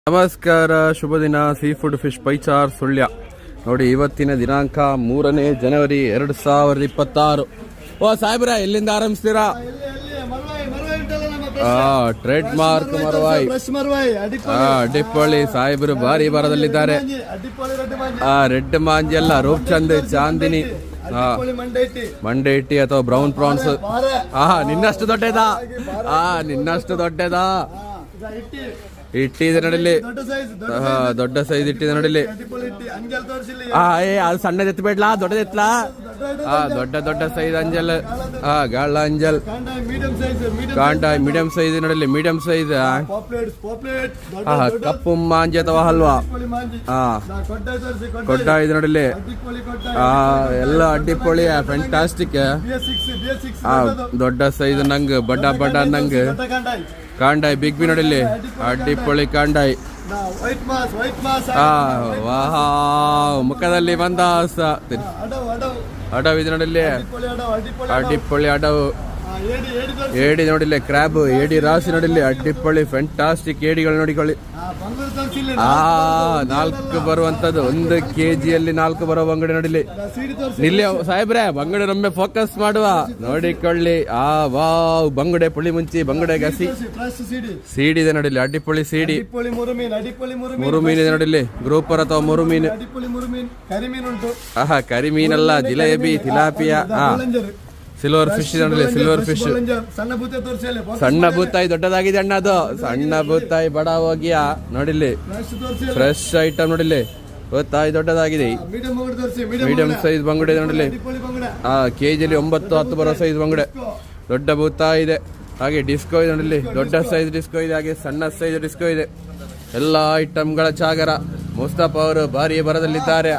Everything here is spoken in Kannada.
ನಮಸ್ಕಾರ, ಶುಭ ದಿನ. Sea food fish Paichar Sullia ನೋಡಿ. ಇವತ್ತಿನ ದಿನಾಂಕ 3ನೇ ಜನವರಿ 2026. ಓ ಸಾಹೇಬ್ರ, ಎಲ್ಲಿಂದ ಆರಂಭಿಸ್ತೀರಾ? ಟ್ರೇಡ್ ಮಾರ್ಕ್ ಮರವಾಯಿ ಅಡ್ಡಿಪ್ಪಳ್ಳಿ ಸಾಹೇಬರು ಭಾರಿ ಬರದಲ್ಲಿದ್ದಾರೆ. ರೆಡ್ ಮಾಂಜಿ ಅಲ್ಲ, ರೂಪ್ಚಂದ್, ಚಾಂದಿನಿ, ಮಂಡೇಟಿ ಅಥವಾ ಬ್ರೌನ್ ಪ್ರಾನ್ಸ್. ನಿನ್ನಷ್ಟು ದೊಡ್ಡದಾ? ನಿನ್ನಷ್ಟು ದೊಡ್ಡದಾ? ಇಟ್ಟಿದೆ ನಡಲಿ, ದೊಡ್ಡ ಸೈಜ್ ಇಟ್ಟಿದೆ ನಡಲಿ. ಅದು ಸಣ್ಣದ ಎತ್ತಬೇಡ್ಲಾ, ದೊಡ್ಡದೆತ್ತಲಾ? ದೊಡ್ಡ ಸೈಜ್ ಅಂಜಲ್, ಗಾಳ ಅಂಜಲ್, ಕಾಂಡ ಮೀಡಿಯಂ ಸೈಜ್ ನಡಲಿ, ಮೀಡಿಯಂ ಸೈಜ್. ಕಪ್ಪು ಮಾಂಜಿ ಅಥವಾ ಹಲ್ವಾ? ಕೊಡ್ಡ ಇದು ನಡಲಿ. ಎಲ್ಲ ಅಡ್ಡಿಪೊಳಿ, ಫ್ಯಾಂಟಾಸ್ಟಿಕ್. ದೊಡ್ಡ ಸೈಜ್ ನಂಗ್, ಬಡ್ಡ ನಂಗ್. ಕಾಂಡಾಯ್ ಬಿಗ್ ಬಿ ನೋಡಿಲ್ಲಿ, ಅಡ್ಡಿಪೊಳಿ ಕಾಂಡಾಯ್. ಮುಖದಲ್ಲಿ ಬಂದ ಅಡವ್ ಇದು ನೋಡಿಲ್ಲಿ, ಅಡ್ಡಿಪೊಳಿ ಅಡವು. ಏಡಿ ನೋಡಿಲ್ಲ, ಕ್ರ್ಯಾಬ್, ಏಡಿ ರಾಶಿ ನೋಡಿಲ್ಲಿ, ಅಡ್ಡಿಪೊಳಿ ಫ್ಯಾಂಟಾಸ್ಟಿಕ್ ಏಡಿಗಳು ನೋಡಿಕೊಳ್ಳಿ. 4 ಬರುವಂತದ್ದು, 1 kg 4 ಬರೋ ಬಂಗಡೆ ನೋಡಿಲಿ. ನಿಲ್ಲಿ ಸಾಹೇಬ್ರೆ, ಬಂಗಡೆ ನಮ್ಮೆ ಫೋಕಸ್ ಮಾಡುವ, ನೋಡಿಕೊಳ್ಳಿ. ವಾವ್, ಬಂಗುಡೆ ಪುಳಿ ಮುಂಚಿ, ಬಂಗುಡೆ ಗಸಿ ಸೀಡಿ ಇದೆ ನೋಡಿಲಿ, ಅಡ್ಡಿಪೊಳಿ ಸೀಡಿ. 3 ಮೀನಿದೆ ನೋಡಿಲಿ, ಗ್ರೂಪರ್ ಅಥವಾ 3 ಮೀನು. ಕರಿಮೀನಲ್ಲ, ಜಿಲೇಬಿ, ತಿಲಾಪಿಯಾ. ಸಿಲ್ವರ್ ಫಿಶ್ ನೋಡಲಿ, ಸಿಲ್ವರ್ ಫಿಶ್. ಸಣ್ಣ ಬೂತಾಯಿ ದೊಡ್ಡದಾಗಿದೆ ಅಣ್ಣ, ಅದು ಸಣ್ಣ ಬೂತಾಯಿ ಬಡ ಹೋಗಿಯಾ ನೋಡಿಲಿ. ಫ್ರೆಶ್ ಐಟಮ್ ನೋಡಿಲಿ, ಬೂತಾಯಿ ದೊಡ್ಡದಾಗಿದೆ. ಮೀಡಿಯಂ ಸೈಜ್ ಬಂಗುಡೆ ನೋಡಿಲಿ, kg 9-10 ಬರೋ ಸೈಜ್ ಬಂಗುಡೆ. ದೊಡ್ಡ ಬೂತಾಯಿ ಇದೆ. ಹಾಗೆ ಡಿಸ್ಕೋ ಇದೆ ನೋಡಿಲಿ, ದೊಡ್ಡ ಸೈಜ್ ಡಿಸ್ಕೋ ಇದೆ, ಹಾಗೆ ಸಣ್ಣ ಸೈಜ್ ಡಿಸ್ಕೋ ಇದೆ. ಎಲ್ಲ ಐಟಮ್ಗಳ ಚಾಗರ. ಮುಸ್ತಫಾ ಅವರು ಭಾರಿ ಬರದಲ್ಲಿದ್ದಾರೆ.